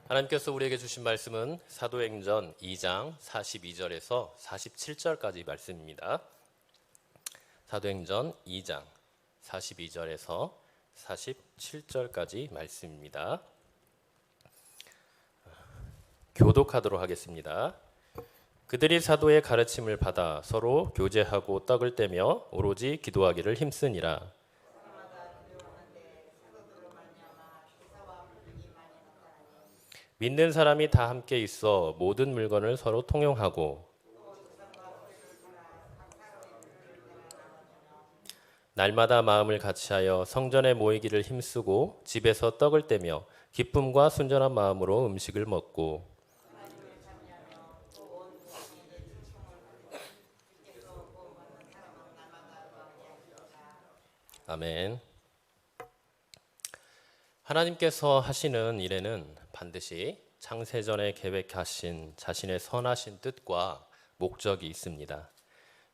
하나님께서 우리에게 주신 말씀은 사도행전 2장 42절에서 47절까지 말씀입니다. 사도행전 2장 42절에서 47절까지 말씀입니다. 교독하도록 하겠습니다. 그들이 사도의 가르침을 받아 서로 교제하고 떡을 떼며 오로지 기도하기를 힘쓰니라. 믿는 사람이 다 함께 있어 모든 물건을 서로 통용하고 날마다 마음을 같이하여 성전에 모이기를 힘쓰고 집에서 떡을 떼며 기쁨과 순전한 마음으로 음식을 먹고 아멘. 하나님께서 하시는 일에는 반드시 창세전에 계획하신 자신의 선하신 뜻과 목적이 있습니다.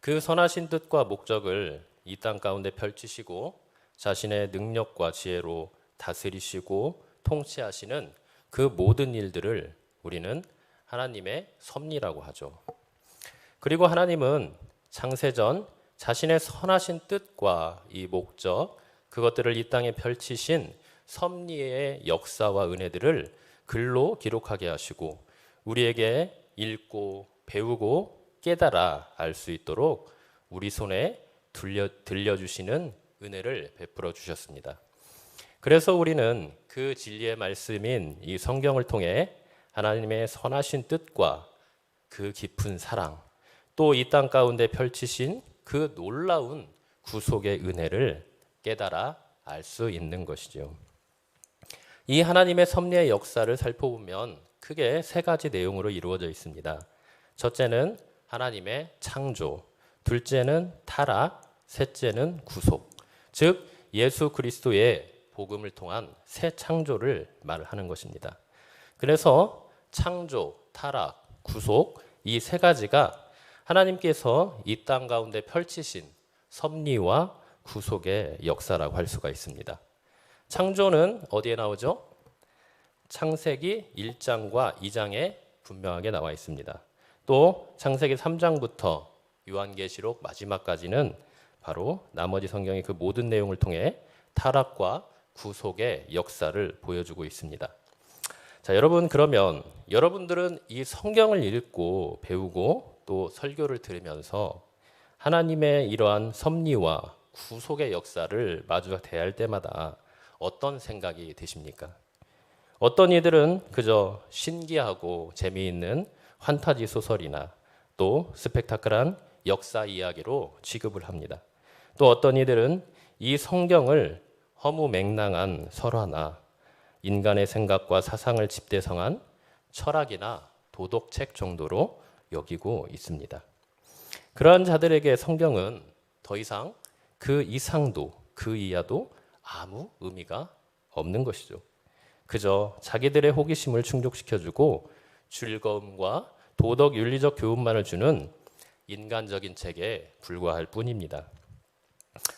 그 선하신 뜻과 목적을 이 땅 가운데 펼치시고 자신의 능력과 지혜로 다스리시고 통치하시는 그 모든 일들을 우리는 하나님의 섭리라고 하죠. 그리고 하나님은 창세전 자신의 선하신 뜻과 이 목적, 그것들을 이 땅에 펼치신 섭리의 역사와 은혜들을 글로 기록하게 하시고 우리에게 읽고 배우고 깨달아 알 수 있도록 우리 손에 들려주시는 은혜를 베풀어 주셨습니다. 그래서 우리는 그 진리의 말씀인 이 성경을 통해 하나님의 선하신 뜻과 그 깊은 사랑, 또 이 땅 가운데 펼치신 그 놀라운 구속의 은혜를 깨달아 알 수 있는 것이죠. 이 하나님의 섭리의 역사를 살펴보면 크게 세 가지 내용으로 이루어져 있습니다. 첫째는 하나님의 창조, 둘째는 타락, 셋째는 구속. 즉 예수 그리스도의 복음을 통한 새 창조를 말하는 것입니다. 그래서 창조, 타락, 구속 이 세 가지가 하나님께서 이 땅 가운데 펼치신 섭리와 구속의 역사라고 할 수가 있습니다. 창조는 어디에 나오죠? 창세기 1장과 2장에 분명하게 나와 있습니다. 또 창세기 3장부터 요한계시록 마지막까지는 바로 나머지 성경의 그 모든 내용을 통해 타락과 구속의 역사를 보여주고 있습니다. 자, 여러분, 그러면 여러분들은 이 성경을 읽고 배우고 또 설교를 들으면서 하나님의 이러한 섭리와 구속의 역사를 마주 대할 때마다 어떤 생각이 드십니까? 어떤 이들은 그저 신기하고 재미있는 환타지 소설이나 또 스펙타클한 역사 이야기로 취급을 합니다. 또 어떤 이들은 이 성경을 허무맹랑한 설화나 인간의 생각과 사상을 집대성한 철학이나 도덕책 정도로 여기고 있습니다. 그러한 자들에게 성경은 더 이상 그 이상도 그 이하도 아무 의미가 없는 것이죠. 그저 자기들의 호기심을 충족시켜주고 즐거움과 도덕 윤리적 교훈만을 주는 인간적인 책에 불과할 뿐입니다.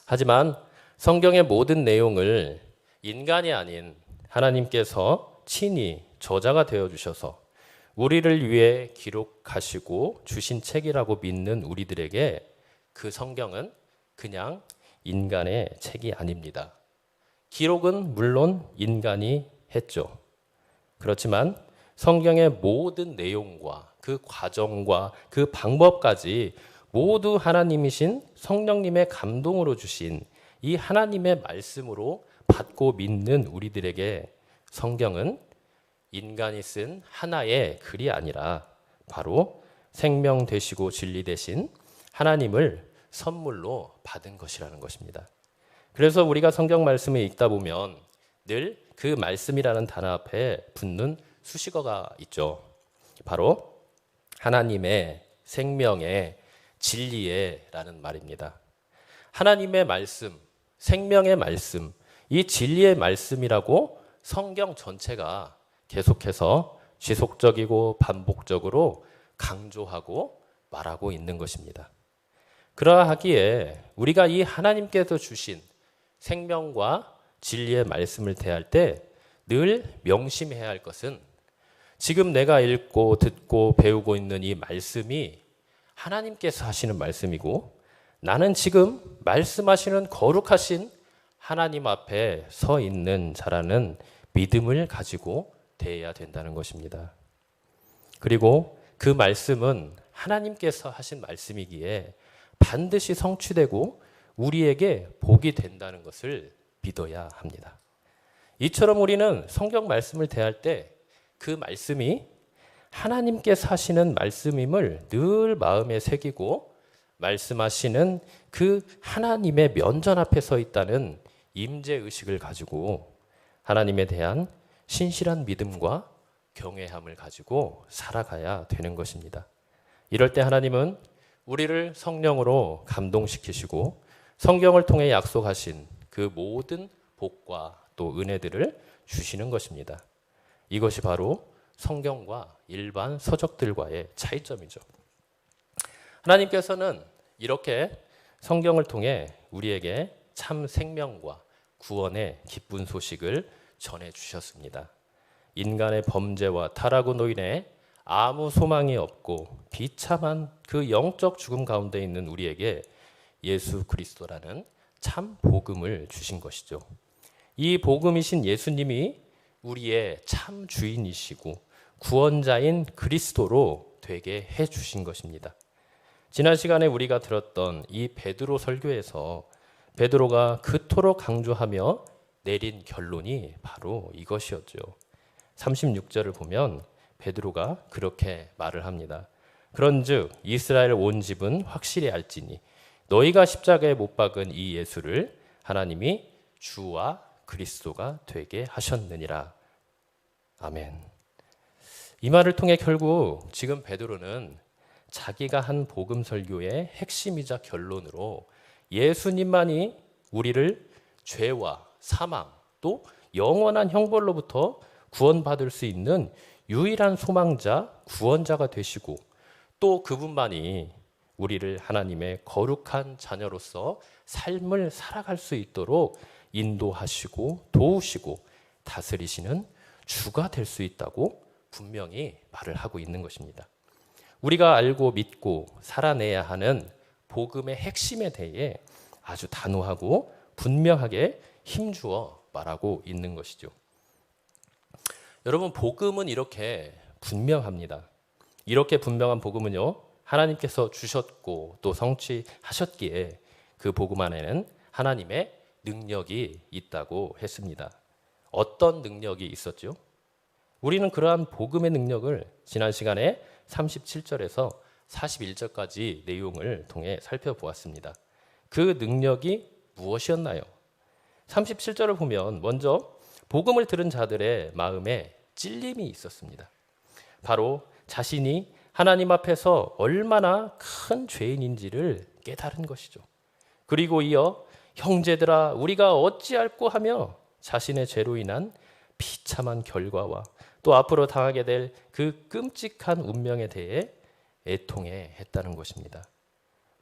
하지만 성경의 모든 내용을 인간이 아닌 하나님께서 친히 저자가 되어주셔서 우리를 위해 기록하시고 주신 책이라고 믿는 우리들에게 그 성경은 그냥 인간의 책이 아닙니다. 기록은 물론 인간이 했죠. 그렇지만 성경의 모든 내용과 그 과정과 그 방법까지 모두 하나님이신 성령님의 감동으로 주신 이 하나님의 말씀으로 받고 믿는 우리들에게 성경은 인간이 쓴 하나의 글이 아니라 바로 생명 되시고 진리 되신 하나님을 선물로 받은 것이라는 것입니다. 그래서 우리가 성경 말씀을 읽다 보면 늘 그 말씀이라는 단어 앞에 붙는 수식어가 있죠. 바로 하나님의, 생명의, 진리의 라는 말입니다. 하나님의 말씀, 생명의 말씀, 이 진리의 말씀이라고 성경 전체가 계속해서 지속적이고 반복적으로 강조하고 말하고 있는 것입니다. 그러하기에 우리가 이 하나님께서 주신 생명과 진리의 말씀을 대할 때 늘 명심해야 할 것은 지금 내가 읽고 듣고 배우고 있는 이 말씀이 하나님께서 하시는 말씀이고 나는 지금 말씀하시는 거룩하신 하나님 앞에 서 있는 자라는 믿음을 가지고 대해야 된다는 것입니다. 그리고 그 말씀은 하나님께서 하신 말씀이기에 반드시 성취되고 우리에게 복이 된다는 것을 믿어야 합니다. 이처럼 우리는 성경 말씀을 대할 때 그 말씀이 하나님께서 하시는 말씀임을 늘 마음에 새기고 말씀하시는 그 하나님의 면전 앞에 서 있다는 임재의식을 가지고 하나님에 대한 신실한 믿음과 경외함을 가지고 살아가야 되는 것입니다. 이럴 때 하나님은 우리를 성령으로 감동시키시고 성경을 통해 약속하신 그 모든 복과 또 은혜들을 주시는 것입니다. 이것이 바로 성경과 일반 서적들과의 차이점이죠. 하나님께서는 이렇게 성경을 통해 우리에게 참 생명과 구원의 기쁜 소식을 전해주셨습니다. 인간의 범죄와 타락으로 인해 아무 소망이 없고 비참한 그 영적 죽음 가운데 있는 우리에게 예수 그리스도라는 참 복음을 주신 것이죠. 이 복음이신 예수님이 우리의 참 주인이시고 구원자인 그리스도로 되게 해 주신 것입니다. 지난 시간에 우리가 들었던 이 베드로 설교에서 베드로가 그토록 강조하며 내린 결론이 바로 이것이었죠. 36절을 보면 베드로가 그렇게 말을 합니다. 그런즉 이스라엘 온 집은 확실히 알지니 너희가 십자가에 못 박은 이 예수를 하나님이 주와 그리스도가 되게 하셨느니라. 아멘. 이 말을 통해 결국 지금 베드로는 자기가 한 복음 설교의 핵심이자 결론으로 예수님만이 우리를 죄와 사망 또 영원한 형벌로부터 구원받을 수 있는 유일한 소망자, 구원자가 되시고 또 그분만이 우리를 하나님의 거룩한 자녀로서 삶을 살아갈 수 있도록 인도하시고 도우시고 다스리시는 주가 될 수 있다고 분명히 말을 하고 있는 것입니다. 우리가 알고 믿고 살아내야 하는 복음의 핵심에 대해 아주 단호하고 분명하게 힘주어 말하고 있는 것이죠. 여러분, 복음은 이렇게 분명합니다. 이렇게 분명한 복음은요, 하나님께서 주셨고 또 성취하셨기에 그 복음 안에는 하나님의 능력이 있다고 했습니다. 어떤 능력이 있었죠? 우리는 그러한 복음의 능력을 지난 시간에 37절에서 41절까지 내용을 통해 살펴보았습니다. 그 능력이 무엇이었나요? 37절을 보면 먼저 복음을 들은 자들의 마음에 찔림이 있었습니다. 바로 자신이 하나님 앞에서 얼마나 큰 죄인인지를 깨달은 것이죠. 그리고 이어 형제들아 우리가 어찌할꼬 하며 자신의 죄로 인한 비참한 결과와 또 앞으로 당하게 될 그 끔찍한 운명에 대해 애통해 했다는 것입니다.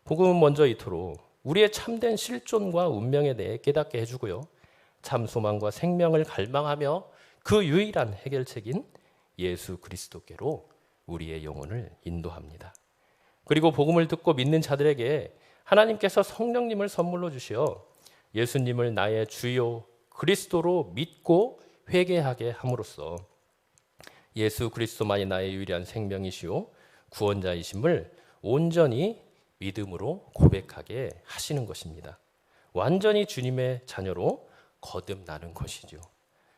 복음은 먼저 이토록 우리의 참된 실존과 운명에 대해 깨닫게 해주고요. 참 소망과 생명을 갈망하며 그 유일한 해결책인 예수 그리스도께로 우리의 영혼을 인도합니다. 그리고 복음을 듣고 믿는 자들에게 하나님께서 성령님을 선물로 주시어 예수님을 나의 주요 그리스도로 믿고 회개하게 함으로써 예수 그리스도만이 나의 유일한 생명이시오 구원자이심을 온전히 믿음으로 고백하게 하시는 것입니다. 완전히 주님의 자녀로 거듭나는 것이죠.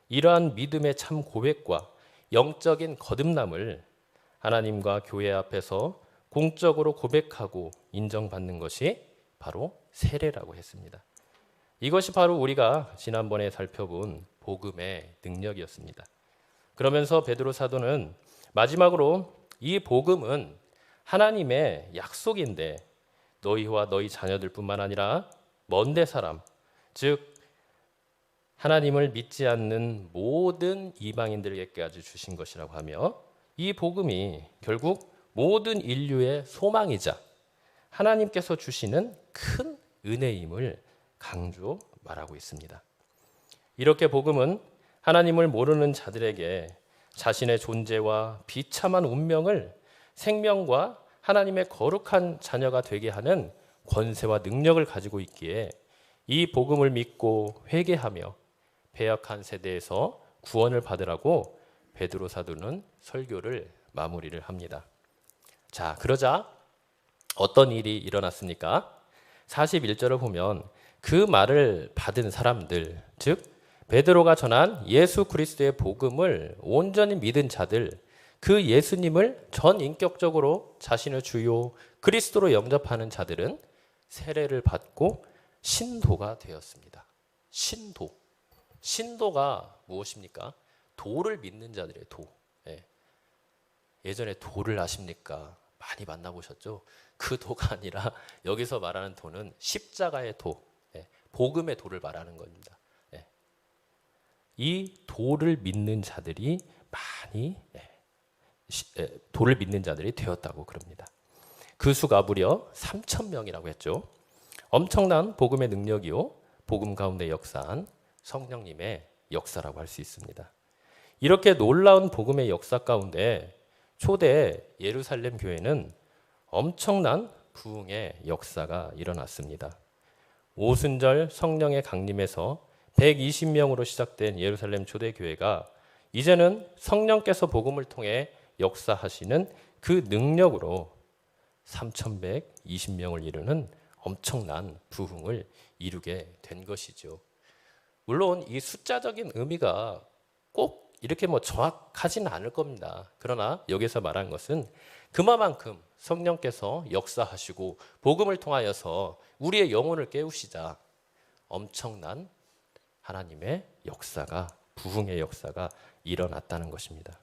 이러한 믿음의 참 고백과 영적인 거듭남을 하나님과 교회 앞에서 공적으로 고백하고 인정받는 것이 바로 세례라고 했습니다. 이것이 바로 우리가 지난번에 살펴본 복음의 능력이었습니다. 그러면서 베드로 사도는 마지막으로 이 복음은 하나님의 약속인데 너희와 너희 자녀들뿐만 아니라 먼데 사람, 즉 하나님을 믿지 않는 모든 이방인들에게까지 주신 것이라고 하며 이 복음이 결국 모든 인류의 소망이자 하나님께서 주시는 큰 은혜임을 강조 말하고 있습니다. 이렇게 복음은 하나님을 모르는 자들에게 자신의 존재와 비참한 운명을 생명과 하나님의 거룩한 자녀가 되게 하는 권세와 능력을 가지고 있기에 이 복음을 믿고 회개하며 배역한 세대에서 구원을 받으라고 베드로 사도는 설교를 마무리를 합니다. 자, 그러자 어떤 일이 일어났습니까? 41절을 보면 그 말을 받은 사람들, 즉 베드로가 전한 예수 그리스도의 복음을 온전히 믿은 자들, 그 예수님을 전인격적으로 자신의 주요 그리스도로 영접하는 자들은 세례를 받고 신도가 되었습니다. 신도가 무엇입니까? 도를 믿는 자들이에요. 도. 예전에 도를 아십니까? 많이 만나보셨죠? 그 도가 아니라 여기서 말하는 도는 십자가의 도, 복음의 도를 말하는 겁니다. 이 도를 믿는 자들이 많이 도를 믿는 자들이 되었다고 그럽니다. 그 수가 무려 3,000명이라고 했죠. 엄청난 복음의 능력이요, 복음 가운데 역사한 성령님의 역사라고 할 수 있습니다. 이렇게 놀라운 복음의 역사 가운데 초대 예루살렘 교회는 엄청난 부흥의 역사가 일어났습니다. 오순절 성령의 강림에서 120명으로 시작된 예루살렘 초대교회가 이제는 성령께서 복음을 통해 역사하시는 그 능력으로 3,120명을 이루는 엄청난 부흥을 이루게 된 것이죠. 물론 이 숫자적인 의미가 꼭 이렇게 정확하지는 않을 겁니다. 그러나 여기서 말한 것은 그만큼 성령께서 역사하시고 복음을 통하여서 우리의 영혼을 깨우시자 엄청난 하나님의 역사가, 부흥의 역사가 일어났다는 것입니다.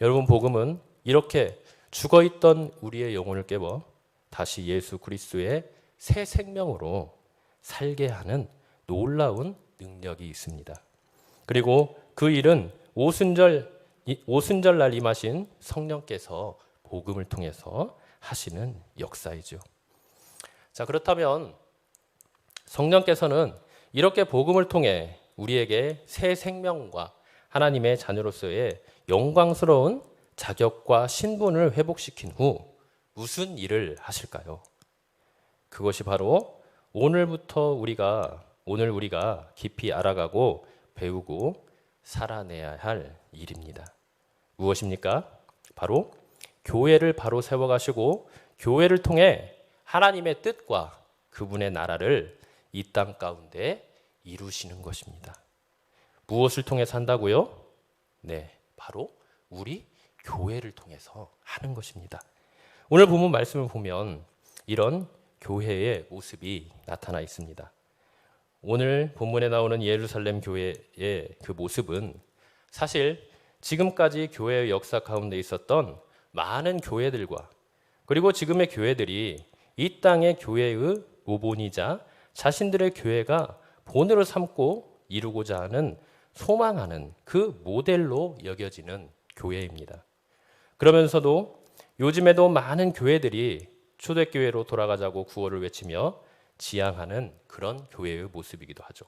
여러분, 복음은 이렇게 죽어있던 우리의 영혼을 깨워 다시 예수 그리스도의 새 생명으로 살게 하는 놀라운 능력이 있습니다. 그리고 그 일은 오순절 날 임하신 성령께서 복음을 통해서 하시는 역사이죠. 자, 그렇다면 성령께서는 이렇게 복음을 통해 우리에게 새 생명과 하나님의 자녀로서의 영광스러운 자격과 신분을 회복시킨 후 무슨 일을 하실까요? 그것이 바로 오늘 우리가 깊이 알아가고 배우고 살아내야 할 일입니다. 무엇입니까? 바로 교회를 바로 세워가시고 교회를 통해 하나님의 뜻과 그분의 나라를 이 땅 가운데 이루시는 것입니다. 무엇을 통해 산다고요? 네, 바로 우리 교회를 통해서 하는 것입니다. 오늘 본문 말씀을 보면 이런 교회의 모습이 나타나 있습니다. 오늘 본문에 나오는 예루살렘 교회의 그 모습은 사실 지금까지 교회의 역사 가운데 있었던 많은 교회들과 그리고 지금의 교회들이 이 땅의 교회의 모본이자 자신들의 교회가 본으로 삼고 이루고자 하는 소망하는 그 모델로 여겨지는 교회입니다. 그러면서도 요즘에도 많은 교회들이 초대교회로 돌아가자고 구호를 외치며 지향하는 그런 교회의 모습이기도 하죠.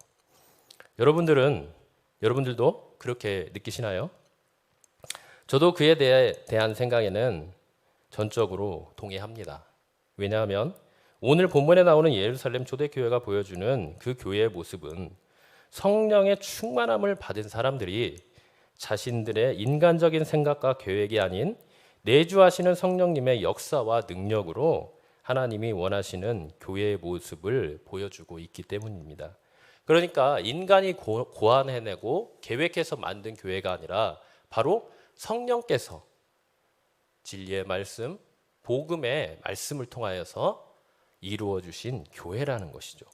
여러분들도 그렇게 느끼시나요? 저도 그에 대한 생각에는 전적으로 동의합니다. 왜냐하면 오늘 본문에 나오는 예루살렘 초대교회가 보여주는 그 교회의 모습은 성령의 충만함을 받은 사람들이 자신들의 인간적인 생각과 계획이 아닌 내주하시는 성령님의 역사와 능력으로 하나님이 원하시는 교회의 모습을 보여주고 있기 때문입니다. 그러니까 인간이 고안해내고 계획해서 만든 교회가 아니라 바로 성령께서 진리의 말씀, 복음의 말씀을 통하여서 이루어 주신 교회라는 것이죠.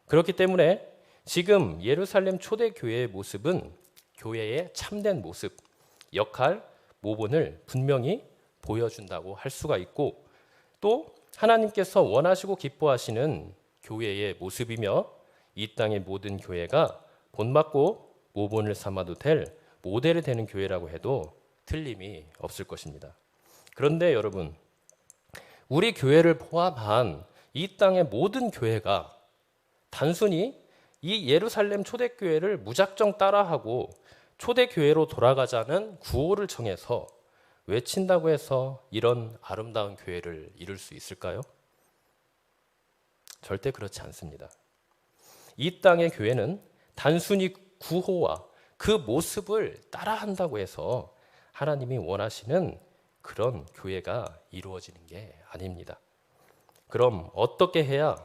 그렇기 때문에 지금 예루살렘 초대교회의 모습은 교회의 참된 모습, 역할, 모본을 분명히 보여준다고 할 수가 있고 또 하나님께서 원하시고 기뻐하시는 교회의 모습이며 이 땅의 모든 교회가 본받고 모본을 삼아도 될 모델이 되는 교회라고 해도 틀림이 없을 것입니다. 그런데 여러분, 우리 교회를 포함한 이 땅의 모든 교회가 단순히 이 예루살렘 초대교회를 무작정 따라하고 초대교회로 돌아가자는 구호를 정해서 외친다고 해서 이런 아름다운 교회를 이룰 수 있을까요? 절대 그렇지 않습니다. 이 땅의 교회는 단순히 구호와 그 모습을 따라한다고 해서 하나님이 원하시는 그런 교회가 이루어지는 게 아닙니다. 그럼 어떻게 해야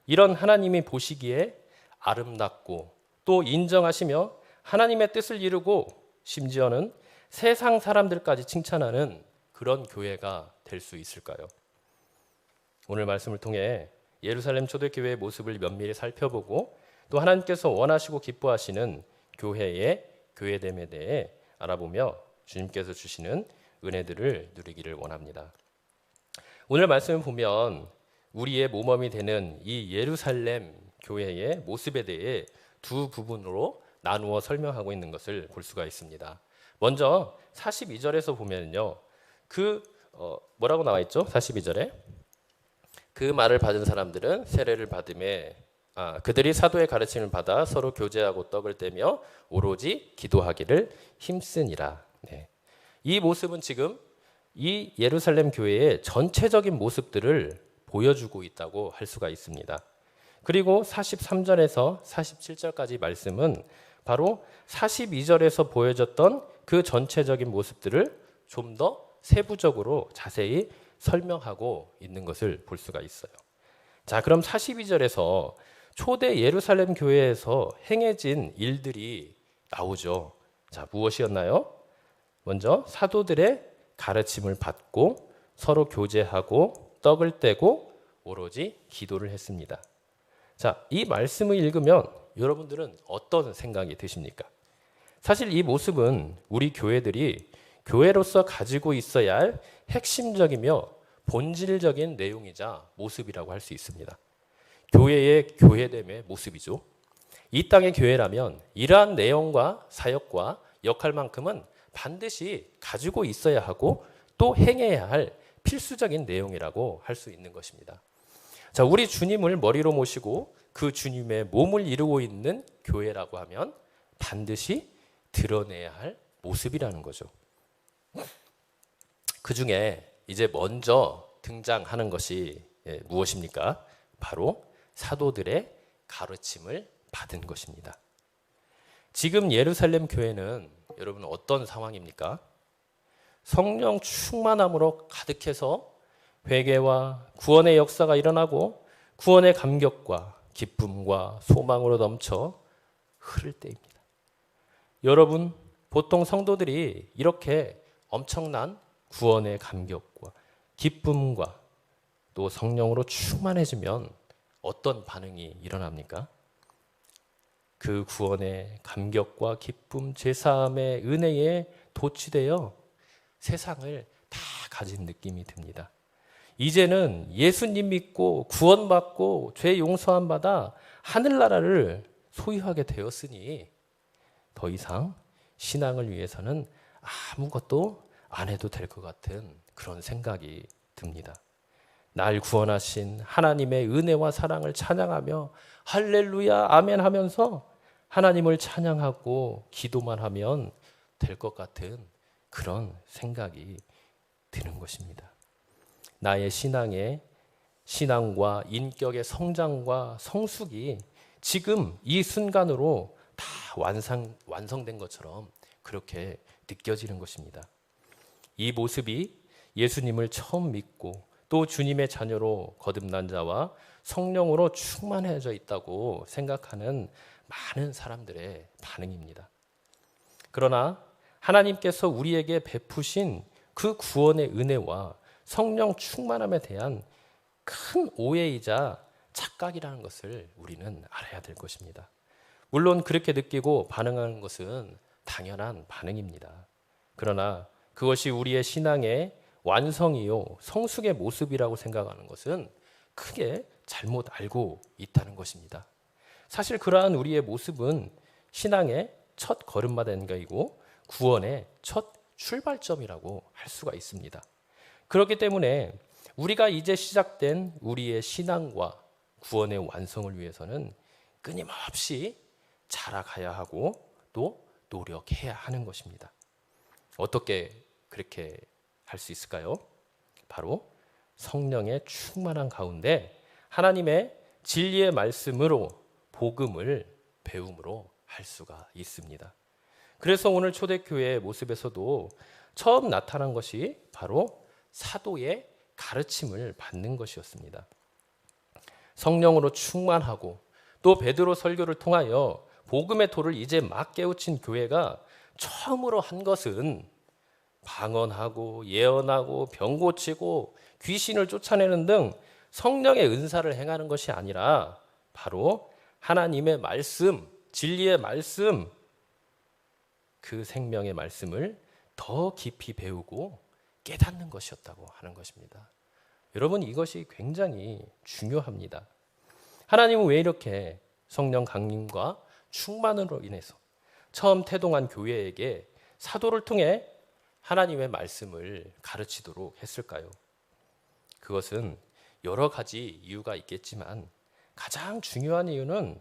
이런 하나님이 보시기에 아름답고 또 인정하시며 하나님의 뜻을 이루고 심지어는 세상 사람들까지 칭찬하는 그런 교회가 될 수 있을까요? 오늘 말씀을 통해 예루살렘 초대교회의 모습을 면밀히 살펴보고 또 하나님께서 원하시고 기뻐하시는 교회의 교회됨에 대해 알아보며 주님께서 주시는 은혜들을 누리기를 원합니다. 오늘 말씀을 보면 우리의 모범이 되는 이 예루살렘 교회의 모습에 대해 두 부분으로 나누어 설명하고 있는 것을 볼 수가 있습니다. 먼저 42절에서 보면요. 뭐라고 나와 있죠? 42절에 그 말을 받은 사람들은 세례를 받음에 그들이 사도의 가르침을 받아 서로 교제하고 떡을 떼며 오로지 기도하기를 힘쓰니라. 네. 이 모습은 지금 이 예루살렘 교회의 전체적인 모습들을 보여주고 있다고 할 수가 있습니다. 그리고 43절에서 47절까지 말씀은 바로 42절에서 보여졌던 그 전체적인 모습들을 좀 더 세부적으로 자세히 설명하고 있는 것을 볼 수가 있어요. 자, 그럼 42절에서 초대 예루살렘 교회에서 행해진 일들이 나오죠. 자, 무엇이었나요? 먼저 사도들의 가르침을 받고 서로 교제하고 떡을 떼고 오로지 기도를 했습니다. 자, 이 말씀을 읽으면 여러분들은 어떤 생각이 드십니까? 사실 이 모습은 우리 교회들이 교회로서 가지고 있어야 할 핵심적이며 본질적인 내용이자 모습이라고 할 수 있습니다. 교회의 교회됨의 모습이죠. 이 땅의 교회라면 이러한 내용과 사역과 역할만큼은 반드시 가지고 있어야 하고 또 행해야 할 필수적인 내용이라고 할 수 있는 것입니다. 자, 우리 주님을 머리로 모시고 그 주님의 몸을 이루고 있는 교회라고 하면 반드시 드러내야 할 모습이라는 거죠. 그 중에 이제 먼저 등장하는 것이 무엇입니까? 바로 사도들의 가르침을 받은 것입니다. 지금 예루살렘 교회는 여러분 어떤 상황입니까? 성령 충만함으로 가득해서 회개와 구원의 역사가 일어나고 구원의 감격과 기쁨과 소망으로 넘쳐 흐를 때입니다. 여러분, 보통 성도들이 이렇게 엄청난 구원의 감격과 기쁨과 또 성령으로 충만해지면 어떤 반응이 일어납니까? 그 구원의 감격과 기쁨, 제사함의 은혜에 도취되어 세상을 다 가진 느낌이 듭니다. 이제는 예수님 믿고 구원받고 죄 용서함 받아 하늘나라를 소유하게 되었으니 더 이상 신앙을 위해서는 아무것도 안 해도 될 것 같은 그런 생각이 듭니다. 날 구원하신 하나님의 은혜와 사랑을 찬양하며 할렐루야 아멘 하면서 하나님을 찬양하고 기도만 하면 될 것 같은 그런 생각이 드는 것입니다. 나의 신앙과 인격의 성장과 성숙이 지금 이 순간으로 다 완성된 것처럼 그렇게 느껴지는 것입니다. 이 모습이 예수님을 처음 믿고 또 주님의 자녀로 거듭난 자와 성령으로 충만해져 있다고 생각하는 많은 사람들의 반응입니다. 그러나 하나님께서 우리에게 베푸신 그 구원의 은혜와 성령 충만함에 대한 큰 오해이자 착각이라는 것을 우리는 알아야 될 것입니다. 물론 그렇게 느끼고 반응하는 것은 당연한 반응입니다. 그러나 그것이 우리의 신앙의 완성이요 성숙의 모습이라고 생각하는 것은 크게 잘못 알고 있다는 것입니다. 사실 그러한 우리의 모습은 신앙의 첫 걸음마다이고 구원의 첫 출발점이라고 할 수가 있습니다. 그렇기 때문에 우리가 이제 시작된 우리의 신앙과 구원의 완성을 위해서는 끊임없이 자라가야 하고 또 노력해야 하는 것입니다. 어떻게 그렇게 할 수 있을까요? 바로 성령의 충만한 가운데 하나님의 진리의 말씀으로 복음을 배움으로 할 수가 있습니다. 그래서 오늘 초대교회의 모습에서도 처음 나타난 것이 바로 사도의 가르침을 받는 것이었습니다. 성령으로 충만하고 또 베드로 설교를 통하여 복음의 도를 이제 막 깨우친 교회가 처음으로 한 것은 방언하고 예언하고 병 고치고 귀신을 쫓아내는 등 성령의 은사를 행하는 것이 아니라 바로 하나님의 말씀, 진리의 말씀, 그 생명의 말씀을 더 깊이 배우고 깨닫는 것이었다고 하는 것입니다. 여러분, 이것이 굉장히 중요합니다. 하나님은 왜 이렇게 성령 강림과 충만으로 인해서 처음 태동한 교회에게 사도를 통해 하나님의 말씀을 가르치도록 했을까요? 그것은 여러 가지 이유가 있겠지만 가장 중요한 이유는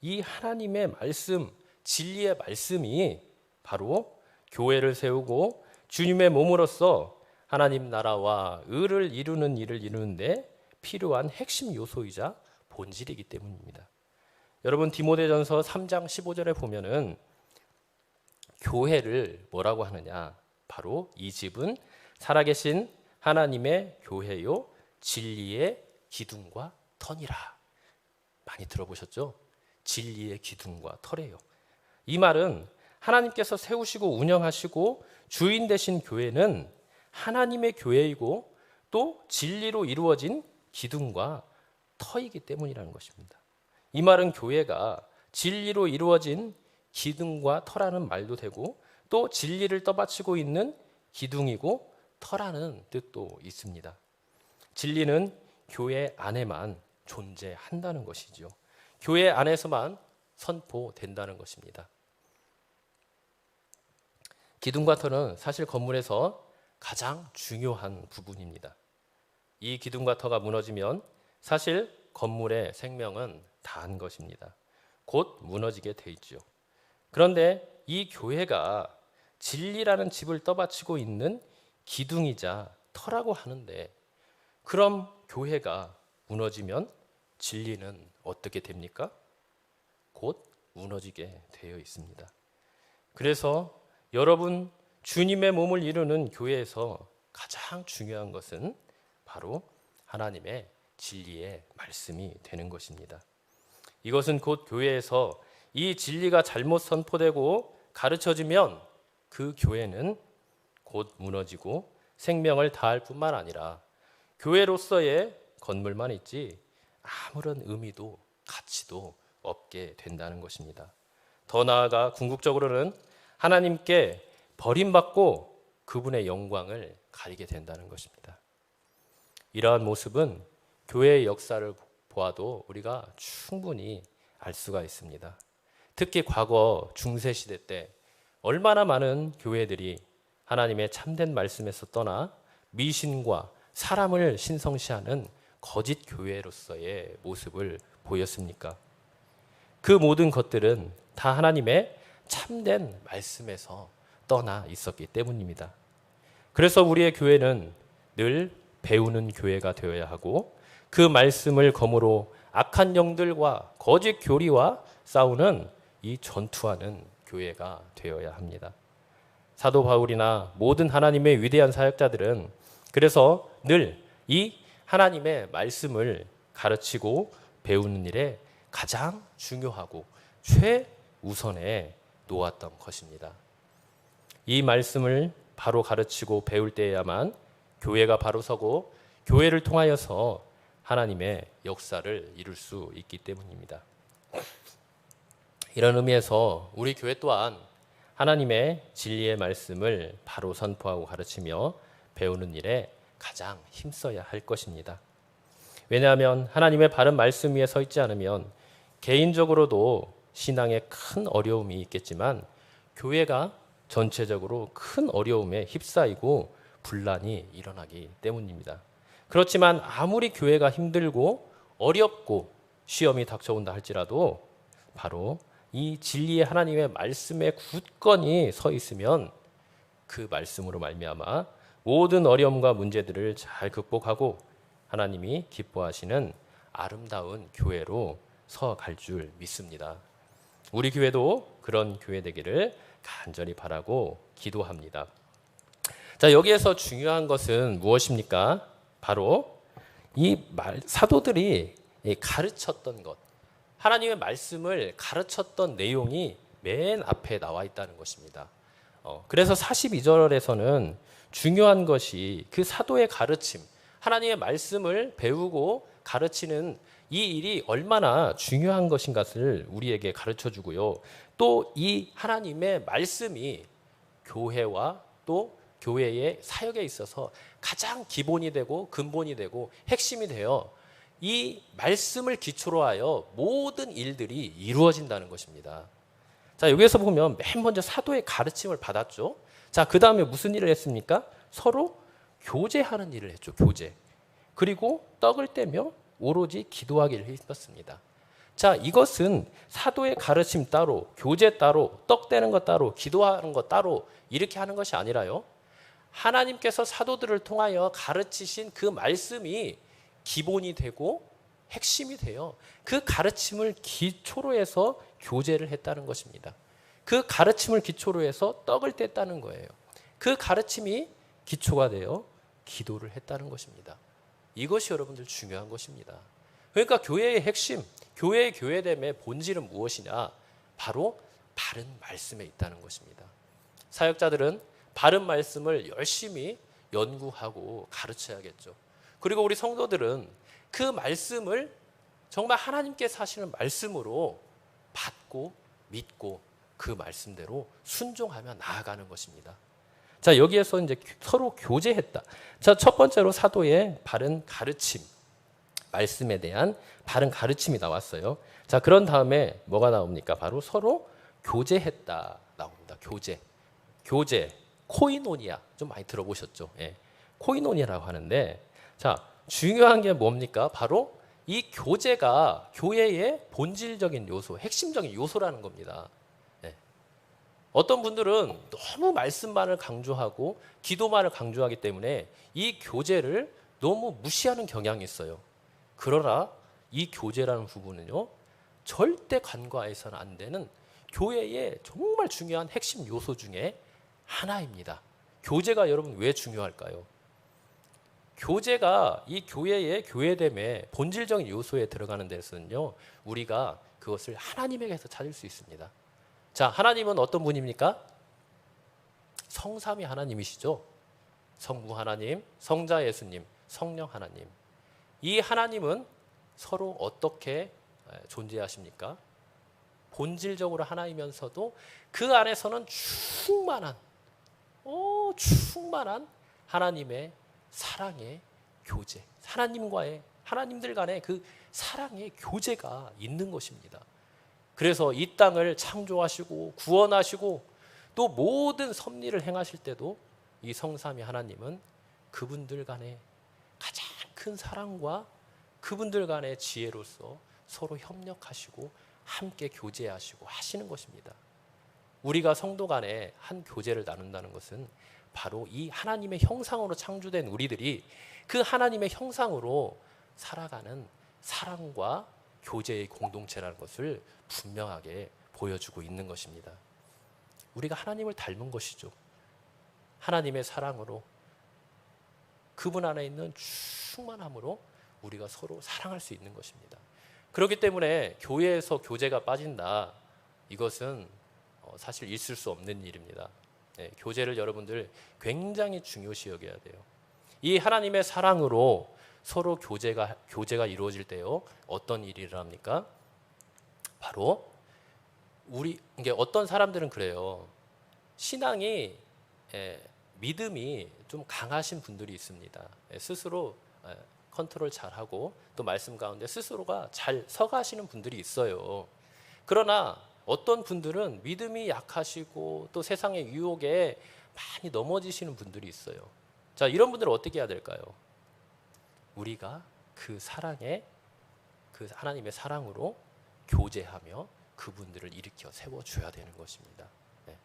이 하나님의 말씀, 진리의 말씀이 바로 교회를 세우고 주님의 몸으로서 하나님 나라와 의를 이루는 일을 이루는데 필요한 핵심 요소이자 본질이기 때문입니다. 여러분, 디모데전서 3장 15절에 보면은 교회를 뭐라고 하느냐? 바로 이 집은 살아계신 하나님의 교회요 진리의 기둥과 터니라. 많이 들어보셨죠? 진리의 기둥과 터래요. 이 말은 하나님께서 세우시고 운영하시고 주인 되신 교회는 하나님의 교회이고 또 진리로 이루어진 기둥과 터이기 때문이라는 것입니다. 이 말은 교회가 진리로 이루어진 기둥과 터라는 말도 되고 또 진리를 떠받치고 있는 기둥이고 터라는 뜻도 있습니다. 진리는 교회 안에만 존재한다는 것이죠. 교회 안에서만 선포된다는 것입니다. 기둥과 터는 사실 건물에서 가장 중요한 부분입니다. 이 기둥과 터가 무너지면 사실 건물의 생명은 다한 것입니다. 곧 무너지게 돼 있죠. 그런데 이 교회가 진리라는 집을 떠받치고 있는 기둥이자 터라고 하는데 그럼 교회가 무너지면 진리는 어떻게 됩니까? 곧 무너지게 되어 있습니다. 그래서 여러분, 주님의 몸을 이루는 교회에서 가장 중요한 것은 바로 하나님의 진리의 말씀이 되는 것입니다. 이것은 곧 교회에서 이 진리가 잘못 선포되고 가르쳐지면 그 교회는 곧 무너지고 생명을 다할 뿐만 아니라 교회로서의 건물만 있지 아무런 의미도 가치도 없게 된다는 것입니다. 더 나아가 궁극적으로는 하나님께 버림받고 그분의 영광을 가리게 된다는 것입니다. 이러한 모습은 교회의 역사를 보아도 우리가 충분히 알 수가 있습니다. 특히 과거 중세시대 때 얼마나 많은 교회들이 하나님의 참된 말씀에서 떠나 미신과 사람을 신성시하는 거짓 교회로서의 모습을 보였습니까? 그 모든 것들은 다 하나님의 참된 말씀에서 떠나 있었기 때문입니다. 그래서 우리의 교회는 늘 배우는 교회가 되어야 하고 그 말씀을 검으로 악한 영들과 거짓 교리와 싸우는 이 전투하는 교회가 되어야 합니다. 사도 바울이나 모든 하나님의 위대한 사역자들은 그래서 늘 이 하나님의 말씀을 가르치고 배우는 일에 가장 중요하고 최우선에 놓았던 것입니다. 이 말씀을 바로 가르치고 배울 때에야만 교회가 바로 서고 교회를 통하여서 하나님의 역사를 이룰 수 있기 때문입니다. 이런 의미에서 우리 교회 또한 하나님의 진리의 말씀을 바로 선포하고 가르치며 배우는 일에 가장 힘써야 할 것입니다. 왜냐하면 하나님의 바른 말씀 위에 서 있지 않으면 개인적으로도 신앙에 큰 어려움이 있겠지만 교회가 전체적으로 큰 어려움에 휩싸이고 분란이 일어나기 때문입니다. 그렇지만 아무리 교회가 힘들고 어렵고 시험이 닥쳐온다 할지라도 바로 이 진리의 하나님의 말씀에 굳건히 서 있으면 그 말씀으로 말미암아 모든 어려움과 문제들을 잘 극복하고 하나님이 기뻐하시는 아름다운 교회로 서 갈 줄 믿습니다. 우리 교회도 그런 교회 되기를 간절히 바라고 기도합니다. 자, 여기에서 중요한 것은 무엇입니까? 바로 이 사도들이 가르쳤던 것, 하나님의 말씀을 가르쳤던 내용이 맨 앞에 나와 있다는 것입니다. 그래서 42절에서는 중요한 것이 그 사도의 가르침, 하나님의 말씀을 배우고 가르치는 이 일이 얼마나 중요한 것인 것을 우리에게 가르쳐 주고요. 또 이 하나님의 말씀이 교회와 또 교회의 사역에 있어서 가장 기본이 되고 근본이 되고 핵심이 되어 이 말씀을 기초로 하여 모든 일들이 이루어진다는 것입니다. 자, 여기에서 보면 맨 먼저 사도의 가르침을 받았죠. 자, 그 다음에 무슨 일을 했습니까? 서로 교제하는 일을 했죠. 교제. 그리고 떡을 떼며 오로지 기도하기를 했습니다. 자, 이것은 사도의 가르침 따로, 교제 따로, 떡 떼는 것 따로, 기도하는 것 따로 이렇게 하는 것이 아니라요. 하나님께서 사도들을 통하여 가르치신 그 말씀이 기본이 되고 핵심이 되어 그 가르침을 기초로 해서 교제를 했다는 것입니다. 그 가르침을 기초로 해서 떡을 뗐다는 거예요. 그 가르침이 기초가 되어 기도를 했다는 것입니다. 이것이 여러분들 중요한 것입니다. 그러니까 교회의 핵심, 교회의 교회됨의 본질은 무엇이냐? 바로 바른 말씀에 있다는 것입니다. 사역자들은 바른 말씀을 열심히 연구하고 가르쳐야겠죠. 그리고 우리 성도들은 그 말씀을 정말 하나님께서 하시는 말씀으로 받고 믿고 그 말씀대로 순종하며 나아가는 것입니다. 자, 여기에서 이제 서로 교제했다. 자, 첫 번째로 사도의 바른 가르침, 말씀에 대한 바른 가르침이 나왔어요. 자, 그런 다음에 뭐가 나옵니까? 바로 서로 교제했다 나옵니다. 교제, 코이노니아 좀 많이 들어보셨죠? 예, 코이노니아라고 하는데, 자, 중요한 게 뭡니까? 바로 이 교제가 교회의 본질적인 요소, 핵심적인 요소라는 겁니다. 예. 어떤 분들은 너무 말씀만을 강조하고 기도만을 강조하기 때문에 이 교제를 너무 무시하는 경향이 있어요. 그러나 이 교제라는 부분은요, 절대 간과해서는 안 되는 교회의 정말 중요한 핵심 요소 중에 하나입니다. 교제가 여러분 왜 중요할까요? 교제가 이 교회의 교회됨의 본질적인 요소에 들어가는 데서는요, 우리가 그것을 하나님에게서 찾을 수 있습니다. 자, 하나님은 어떤 분입니까? 성삼위 하나님이시죠. 성부 하나님, 성자 예수님, 성령 하나님. 이 하나님은 서로 어떻게 존재하십니까? 본질적으로 하나이면서도 그 안에서는 충만한 하나님의 사랑의 교제, 하나님들 간의 그 사랑의 교제가 있는 것입니다. 그래서 이 땅을 창조하시고 구원하시고 또 모든 섭리를 행하실 때도 이 성삼위 하나님은 그분들 간의 가장 큰 사랑과 그분들 간의 지혜로서 서로 협력하시고 함께 교제하시고 하시는 것입니다. 우리가 성도 간에 한 교제를 나눈다는 것은 바로 이 하나님의 형상으로 창조된 우리들이 그 하나님의 형상으로 살아가는 사랑과 교제의 공동체라는 것을 분명하게 보여주고 있는 것입니다. 우리가 하나님을 닮은 것이죠. 하나님의 사랑으로 그분 안에 있는 충만함으로 우리가 서로 사랑할 수 있는 것입니다. 그렇기 때문에 교회에서 교제가 빠진다. 이것은 사실 있을 수 없는 일입니다. 네, 교제를 여러분들 굉장히 중요시 여겨야 돼요. 이 하나님의 사랑으로 서로 교제가 이루어질 때요, 어떤 일이 일어납니까? 바로 이게 어떤 사람들은 그래요. 신앙이 믿음이 좀 강하신 분들이 있습니다. 스스로 컨트롤 잘하고 또 말씀 가운데 스스로가 잘 서가시는 분들이 있어요. 그러나 어떤 분들은 믿음이 약하시고 또 세상의 유혹에 많이 넘어지시는 분들이 있어요. 자, 이런 분들은 어떻게 해야 될까요? 우리가 그 하나님의 사랑으로 교제하며 그분들을 일으켜 세워줘야 되는 것입니다. 예.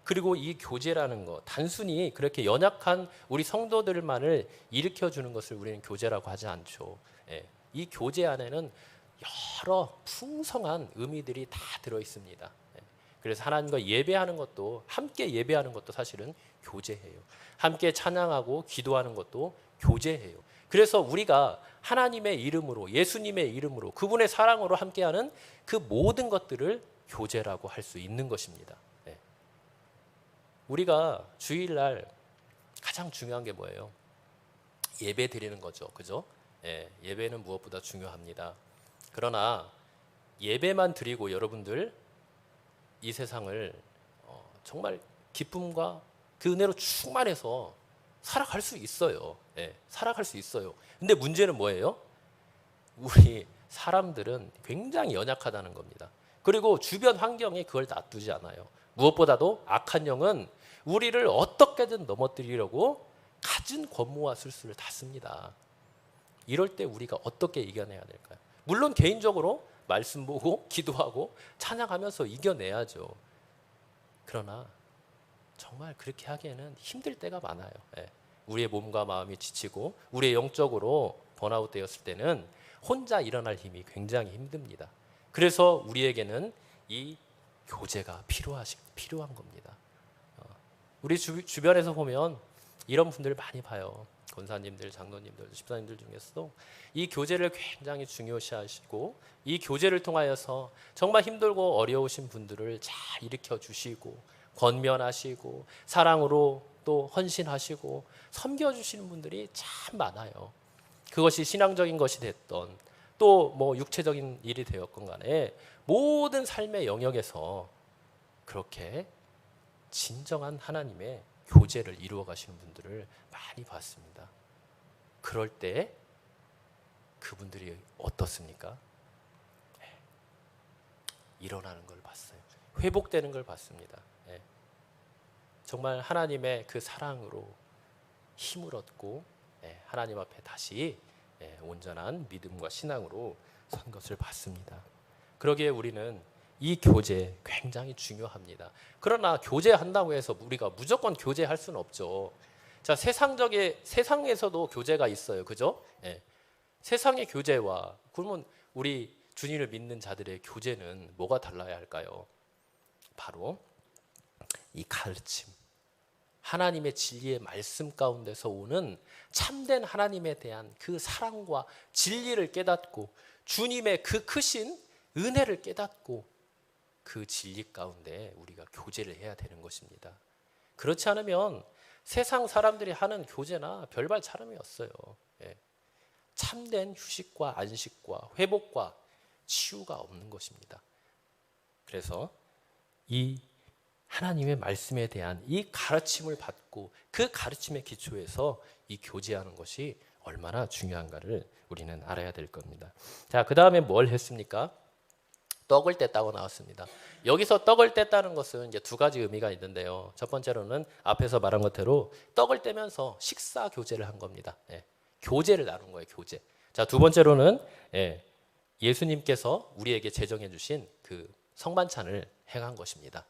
그리고 이 교제라는 거 단순히 그렇게 연약한 우리 성도들만을 일으켜주는 것을 우리는 교제라고 하지 않죠. 예. 이 교제 안에는 여러 풍성한 의미들이 다 들어 있습니다. 예. 그래서 하나님과 예배하는 것도 함께 예배하는 것도 사실은 교제해요. 함께 찬양하고 기도하는 것도 교제해요. 그래서 우리가 하나님의 이름으로 예수님의 이름으로 그분의 사랑으로 함께하는 그 모든 것들을 교제라고 할 수 있는 것입니다. 네. 우리가 주일날 가장 중요한 게 뭐예요? 예배 드리는 거죠. 그죠? 예, 예배는 무엇보다 중요합니다. 그러나 예배만 드리고 여러분들 이 세상을 정말 기쁨과 그 은혜로 충만해서 살아갈 수 있어요. 예, 살아갈 수 있어요. 근데 문제는 뭐예요? 우리 사람들은 굉장히 연약하다는 겁니다. 그리고 주변 환경이 그걸 놔두지 않아요. 무엇보다도 악한 영은 우리를 어떻게든 넘어뜨리려고 갖은 권모와 술수를 다 씁니다. 이럴 때 우리가 어떻게 이겨내야 될까요? 물론 개인적으로 말씀 보고 기도하고 찬양하면서 이겨내야죠. 그러나 정말 그렇게 하기에는 힘들 때가 많아요. 예. 우리의 몸과 마음이 지치고 우리의 영적으로 번아웃 되었을 때는 혼자 일어날 힘이 굉장히 힘듭니다. 그래서 우리에게는 이 교제가 필요한 겁니다. 우리 주변에서 보면 이런 분들 많이 봐요. 권사님들, 장로님들, 집사님들 중에서도 이 교제를 굉장히 중요시하시고 이 교제를 통하여서 정말 힘들고 어려우신 분들을 잘 일으켜 주시고 권면하시고 사랑으로 또 헌신하시고 섬겨주시는 분들이 참 많아요. 그것이 신앙적인 것이 됐던 또 뭐 육체적인 일이 되었건 간에 모든 삶의 영역에서 그렇게 진정한 하나님의 교제를 이루어 가시는 분들을 많이 봤습니다. 그럴 때 그분들이 어떻습니까? 일어나는 걸 봤어요. 회복되는 걸 봤습니다. 정말 하나님의 그 사랑으로 힘을 얻고 하나님 앞에 다시 온전한 믿음과 신앙으로 선 것을 봤습니다. 그러기에 우리는 이 교제 굉장히 중요합니다. 그러나 교제한다고 해서 우리가 무조건 교제할 수는 없죠. 자, 세상에서도 교제가 있어요. 그죠? 세상의 교제와 그러면 우리 주님을 믿는 자들의 교제는 뭐가 달라야 할까요? 바로 이 가르침, 하나님의 진리의 말씀 가운데서 오는 참된 하나님에 대한 그 사랑과 진리를 깨닫고 주님의 그 크신 은혜를 깨닫고 그 진리 가운데 우리가 교제를 해야 되는 것입니다. 그렇지 않으면 세상 사람들이 하는 교제나 별반 차름이 없어요. 참된 휴식과 안식과 회복과 치유가 없는 것입니다. 그래서 이 하나님의 말씀에 대한 이 가르침을 받고 그 가르침의 기초에서 이 교제하는 것이 얼마나 중요한가를 우리는 알아야 될 겁니다. 자, 그 다음에 뭘 했습니까? 떡을 뗐다고 나왔습니다. 여기서 떡을 뗐다는 것은 이제 두 가지 의미가 있는데요. 첫 번째로는 앞에서 말한 것대로 떡을 떼면서 식사 교제를 한 겁니다. 교제를 나눈 거예요. 교제. 자, 두 번째로는 예수님께서 우리에게 제정해 주신 그 성만찬을 행한 것입니다.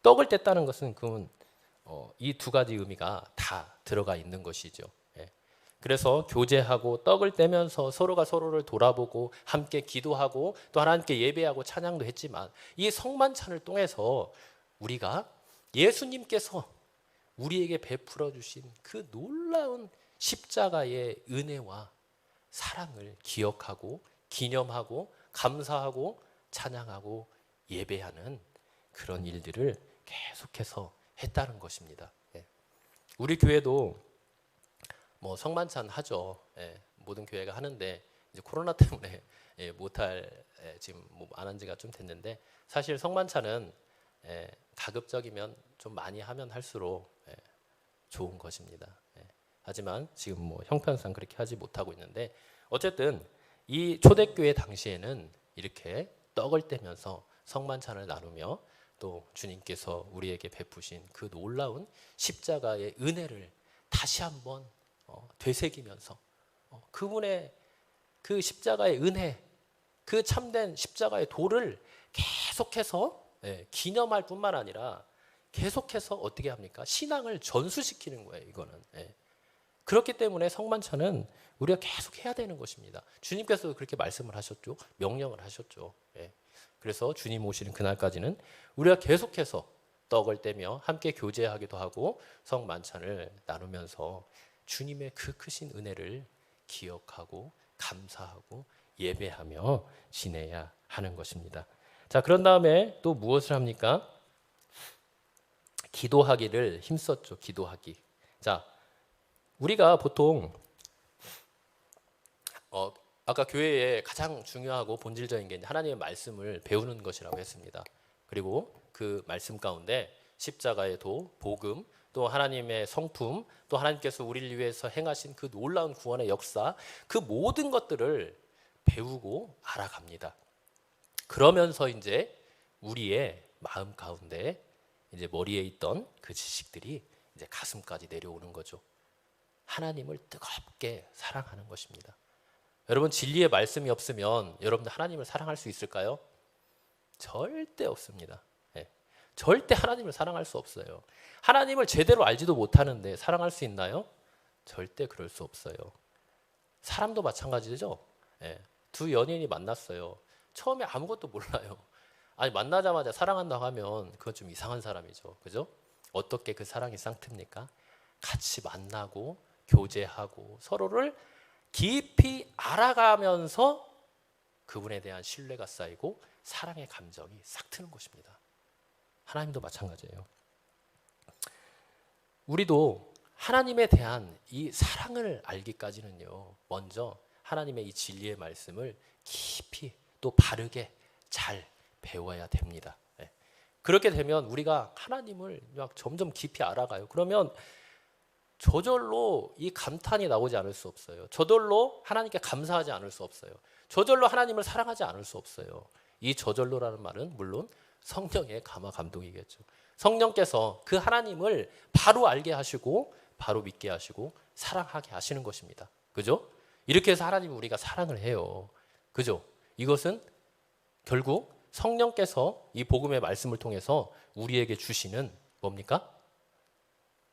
떡을 뗐다는 것은 그건 이 두 가지 의미가 다 들어가 있는 것이죠. 그래서 교제하고 떡을 떼면서 서로가 서로를 돌아보고 함께 기도하고 또 하나님께 예배하고 찬양도 했지만 이 성만찬을 통해서 우리가 예수님께서 우리에게 베풀어 주신 그 놀라운 십자가의 은혜와 사랑을 기억하고 기념하고 감사하고 찬양하고 예배하는 그런 일들을 계속해서 했다는 것입니다. 우리 교회도 뭐 성만찬 하죠. 모든 교회가 하는데 이제 코로나 때문에 못할 지금 뭐 안 한 지가 좀 됐는데 사실 성만찬은 가급적이면 좀 많이 하면 할수록 좋은 것입니다. 하지만 지금 뭐 형편상 그렇게 하지 못하고 있는데 어쨌든 이 초대교회 당시에는 이렇게 떡을 떼면서 성만찬을 나누며 또 주님께서 우리에게 베푸신 그 놀라운 십자가의 은혜를 다시 한번 되새기면서 그분의 그 십자가의 은혜, 그 참된 십자가의 도를 계속해서 기념할 뿐만 아니라 계속해서 어떻게 합니까? 신앙을 전수시키는 거예요. 이거는. 그렇기 때문에 성만찬은 우리가 계속 해야 되는 것입니다. 주님께서도 그렇게 말씀을 하셨죠. 명령을 하셨죠. 그래서 주님 오시는 그날까지는 우리가 계속해서 떡을 떼며 함께 교제하기도 하고 성만찬을 나누면서 주님의 그 크신 은혜를 기억하고 감사하고 예배하며 지내야 하는 것입니다. 자, 그런 다음에 또 무엇을 합니까? 기도하기를 힘썼죠. 기도하기. 자, 우리가 보통 아까 교회에 가장 중요하고 본질적인 게 하나님의 말씀을 배우는 것이라고 했습니다. 그리고 그 말씀 가운데 십자가의 도, 복음, 또 하나님의 성품, 또 하나님께서 우리를 위해서 행하신 그 놀라운 구원의 역사, 그 모든 것들을 배우고 알아갑니다. 그러면서 이제 우리의 마음 가운데 이제 머리에 있던 그 지식들이 이제 가슴까지 내려오는 거죠. 하나님을 뜨겁게 사랑하는 것입니다. 여러분, 진리의 말씀이 없으면 여러분들 하나님을 사랑할 수 있을까요? 절대 없습니다. 절대 하나님을 사랑할 수 없어요. 하나님을 제대로 알지도 못하는데 사랑할 수 있나요? 절대 그럴 수 없어요. 사람도 마찬가지죠. 두 연인이 만났어요. 처음에 아무것도 몰라요. 아니, 만나자마자 사랑한다고 하면 그건 좀 이상한 사람이죠. 그죠? 어떻게 그 사랑이 쌍틉니까? 같이 만나고 교제하고 서로를 깊이 알아가면서 그분에 대한 신뢰가 쌓이고 사랑의 감정이 싹 트는 것입니다. 하나님도 마찬가지예요. 우리도 하나님에 대한 이 사랑을 알기까지는요, 먼저 하나님의 이 진리의 말씀을 깊이 또 바르게 잘 배워야 됩니다. 그렇게 되면 우리가 하나님을 막 점점 깊이 알아가요. 그러면 저절로 이 감탄이 나오지 않을 수 없어요. 저절로 하나님께 감사하지 않을 수 없어요. 저절로 하나님을 사랑하지 않을 수 없어요. 이 저절로라는 말은 물론 성령의 감화 감동이겠죠. 성령께서 그 하나님을 바로 알게 하시고 바로 믿게 하시고 사랑하게 하시는 것입니다. 그죠? 이렇게 해서 하나님은 우리가 사랑을 해요. 그죠? 이것은 결국 성령께서 이 복음의 말씀을 통해서 우리에게 주시는 뭡니까?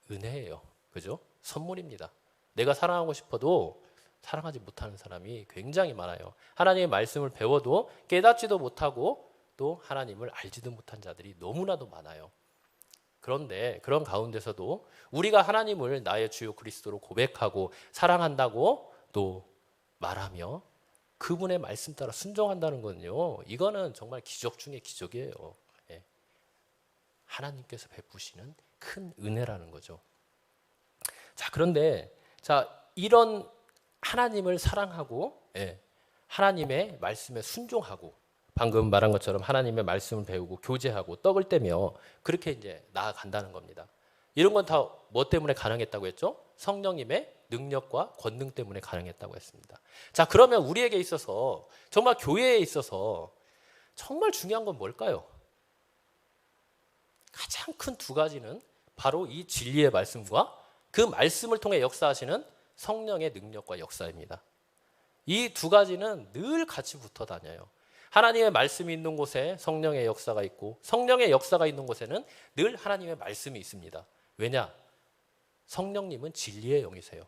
은혜예요. 그죠? 선물입니다. 내가 사랑하고 싶어도 사랑하지 못하는 사람이 굉장히 많아요. 하나님의 말씀을 배워도 깨닫지도 못하고 또 하나님을 알지도 못한 자들이 너무나도 많아요. 그런데 그런 가운데서도 우리가 하나님을 나의 주요 그리스도로 고백하고 사랑한다고 또 말하며 그분의 말씀 따라 순종한다는 건요, 이거는 정말 기적 중에 기적이에요. 하나님께서 베푸시는 큰 은혜라는 거죠. 자, 그런데 이런 하나님을 사랑하고 하나님의 말씀에 순종하고 방금 말한 것처럼 하나님의 말씀을 배우고 교제하고 떡을 떼며 그렇게 이제 나아간다는 겁니다. 이런 건 다 뭐 때문에 가능했다고 했죠? 성령님의 능력과 권능 때문에 가능했다고 했습니다. 자, 그러면 우리에게 있어서 정말 교회에 있어서 정말 중요한 건 뭘까요? 가장 큰 두 가지는 바로 이 진리의 말씀과 그 말씀을 통해 역사하시는 성령의 능력과 역사입니다. 이 두 가지는 늘 같이 붙어 다녀요. 하나님의 말씀이 있는 곳에 성령의 역사가 있고 성령의 역사가 있는 곳에는 늘 하나님의 말씀이 있습니다. 왜냐? 성령님은 진리의 영이세요.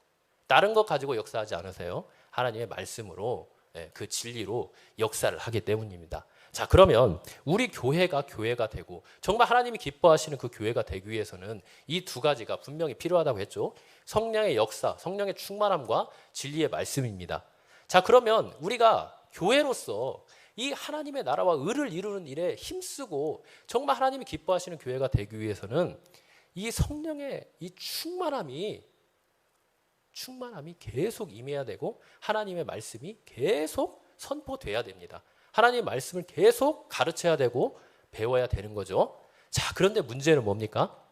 다른 것 가지고 역사하지 않으세요. 하나님의 말씀으로 그 진리로 역사를 하기 때문입니다. 자, 그러면 우리 교회가 되고 정말 하나님이 기뻐하시는 그 교회가 되기 위해서는 이 두 가지가 분명히 필요하다고 했죠. 성령의 역사, 성령의 충만함과 진리의 말씀입니다. 자, 그러면 우리가 교회로서 이 하나님의 나라와 의를 이루는 일에 힘쓰고 정말 하나님이 기뻐하시는 교회가 되기 위해서는 이 성령의 이 충만함이 계속 임해야 되고 하나님의 말씀이 계속 선포돼야 됩니다. 하나님의 말씀을 계속 가르쳐야 되고 배워야 되는 거죠. 자, 그런데 문제는 뭡니까?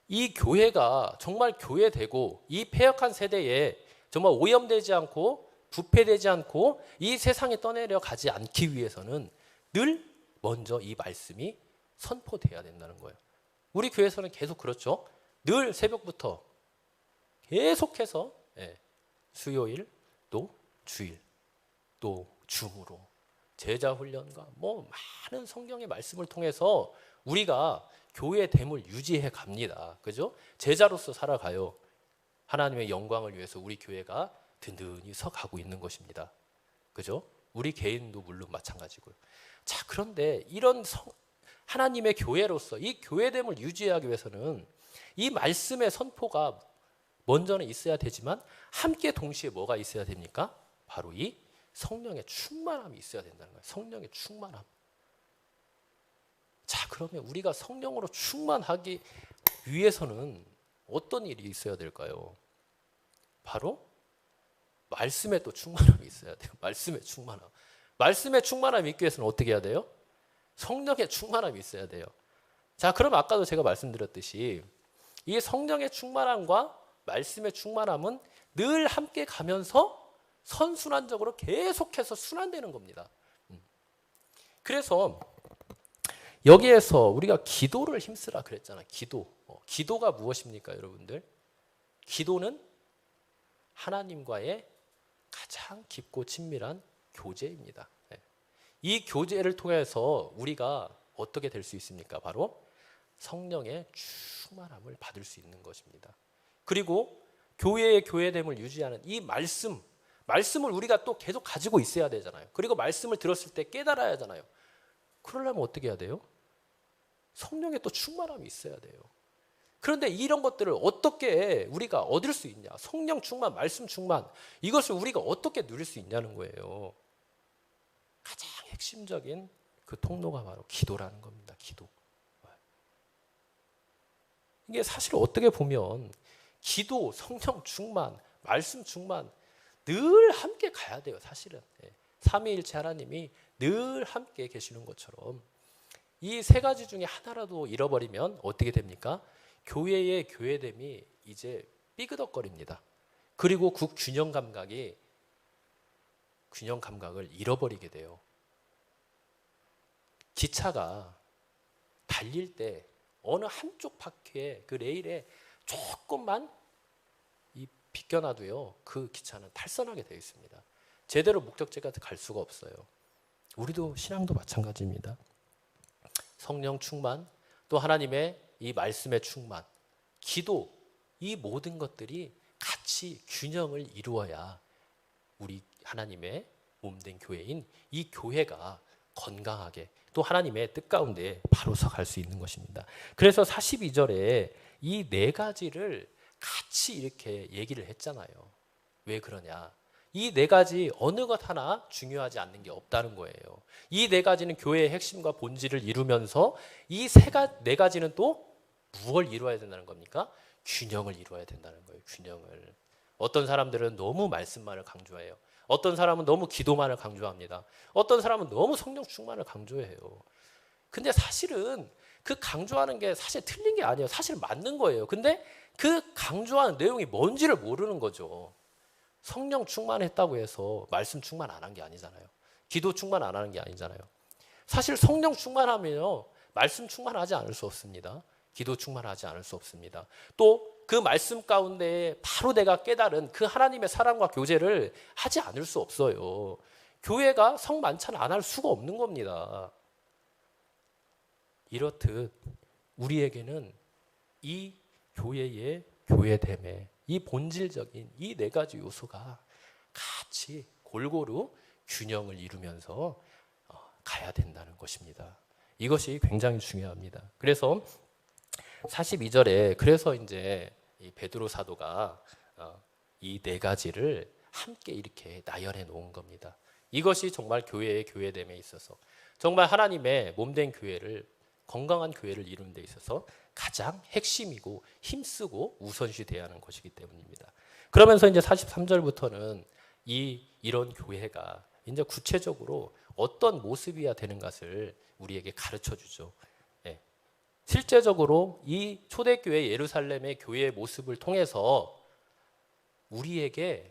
이 교회가 정말 교회되고 이 패역한 세대에 정말 오염되지 않고 부패되지 않고 이 세상에 떠내려 가지 않기 위해서는 늘 먼저 이 말씀이 선포돼야 된다는 거예요. 우리 교회에서는 계속 그렇죠. 늘 새벽부터 계속해서 수요일 또 주일 또 줌으로 제자 훈련과 뭐 많은 성경의 말씀을 통해서 우리가 교회됨을 유지해 갑니다. 그죠? 제자로서 살아가요. 하나님의 영광을 위해서 우리 교회가 든든히 서가고 있는 것입니다. 그죠? 우리 개인도 물론 마찬가지고요. 자, 그런데 이런 하나님의 교회로서 이 교회됨을 유지하기 위해서는 이 말씀의 선포가 먼저는 있어야 되지만 함께 동시에 뭐가 있어야 됩니까? 바로 이 성령의 충만함이 있어야 된다는 거예요. 성령의 충만함. 자, 그러면 우리가 성령으로 충만하기 위해서는 어떤 일이 있어야 될까요? 바로 말씀에 또 충만함이 있어야 돼요. 말씀의 충만함. 말씀의 충만함이 있기 위해서는 어떻게 해야 돼요? 성령의 충만함이 있어야 돼요. 자, 그럼 아까도 제가 말씀드렸듯이 이 성령의 충만함과 말씀의 충만함은 늘 함께 가면서 선순환적으로 계속해서 순환되는 겁니다. 그래서 여기에서 우리가 기도를 힘쓰라 그랬잖아요. 기도. 기도가 무엇입니까, 여러분들? 기도는 하나님과의 가장 깊고 친밀한 교제입니다. 이 교제를 통해서 우리가 어떻게 될 수 있습니까? 바로 성령의 충만함을 받을 수 있는 것입니다. 그리고 교회의 교회됨을 유지하는 이 말씀을 우리가 또 계속 가지고 있어야 되잖아요. 그리고 말씀을 들었을 때 깨달아야 하잖아요. 그러려면 어떻게 해야 돼요? 성령의 또 충만함이 있어야 돼요. 그런데 이런 것들을 어떻게 우리가 얻을 수 있냐? 성령 충만, 말씀 충만, 이것을 우리가 어떻게 누릴 수 있냐는 거예요. 가장 핵심적인 그 통로가 바로 기도라는 겁니다. 기도. 이게 사실 어떻게 보면 기도, 성령 충만, 말씀 충만 늘 함께 가야 돼요. 사실은 삼위일체 하나님이 늘 함께 계시는 것처럼 이 세 가지 중에 하나라도 잃어버리면 어떻게 됩니까? 교회의 교회됨이 이제 삐그덕거립니다. 그리고 그 균형 감각을 잃어버리게 돼요. 기차가 달릴 때 어느 한쪽 바퀴에 그 레일에 조금만 비껴놔도요, 그 기차는 탈선하게 되어 있습니다. 제대로 목적지까지 갈 수가 없어요. 우리도 신앙도 마찬가지입니다. 성령 충만, 또 하나님의 이 말씀의 충만, 기도, 이 모든 것들이 같이 균형을 이루어야 우리 하나님의 몸된 교회인 이 교회가 건강하게 또 하나님의 뜻 가운데 바로 서갈 수 있는 것입니다. 그래서 42절에 이 네 가지를 같이 이렇게 얘기를 했잖아요. 왜 그러냐? 이 네 가지 어느 것 하나 중요하지 않는 게 없다는 거예요. 이 네 가지는 교회의 핵심과 본질을 이루면서 이 네 가지는 또 무엇을 이루어야 된다는 겁니까? 균형을 이루어야 된다는 거예요. 균형을. 어떤 사람들은 너무 말씀만을 강조해요. 어떤 사람은 너무 기도만을 강조합니다. 어떤 사람은 너무 성령 충만을 강조해요. 근데 사실은 그 강조하는 게 사실 틀린 게 아니에요. 사실 맞는 거예요. 근데 그 강조하는 내용이 뭔지를 모르는 거죠. 성령 충만했다고 해서 말씀 충만 안 한 게 아니잖아요. 기도 충만 안 하는 게 아니잖아요. 사실 성령 충만하면요, 말씀 충만하지 않을 수 없습니다. 기도 충만하지 않을 수 없습니다. 또 그 말씀 가운데 바로 내가 깨달은 그 하나님의 사랑과 교제를 하지 않을 수 없어요. 교회가 성만찬 안 할 수가 없는 겁니다. 이렇듯 우리에게는 이 교회의 교회됨에 이 본질적인 이 네 가지 요소가 같이 골고루 균형을 이루면서 가야 된다는 것입니다. 이것이 굉장히 중요합니다. 그래서 42절에 그래서 이제 이 베드로 사도가 이 네 가지를 함께 이렇게 나열해 놓은 겁니다. 이것이 정말 교회의 교회됨에 있어서 정말 하나님의 몸된 교회를 건강한 교회를 이루는 데 있어서 가장 핵심이고 힘쓰고 우선시 돼야 하는 것이기 때문입니다. 그러면서 이제 43절부터는 이런 교회가 이제 구체적으로 어떤 모습이어야 되는 것을 우리에게 가르쳐 주죠. 실제적으로 이 초대교회 예루살렘의 교회의 모습을 통해서 우리에게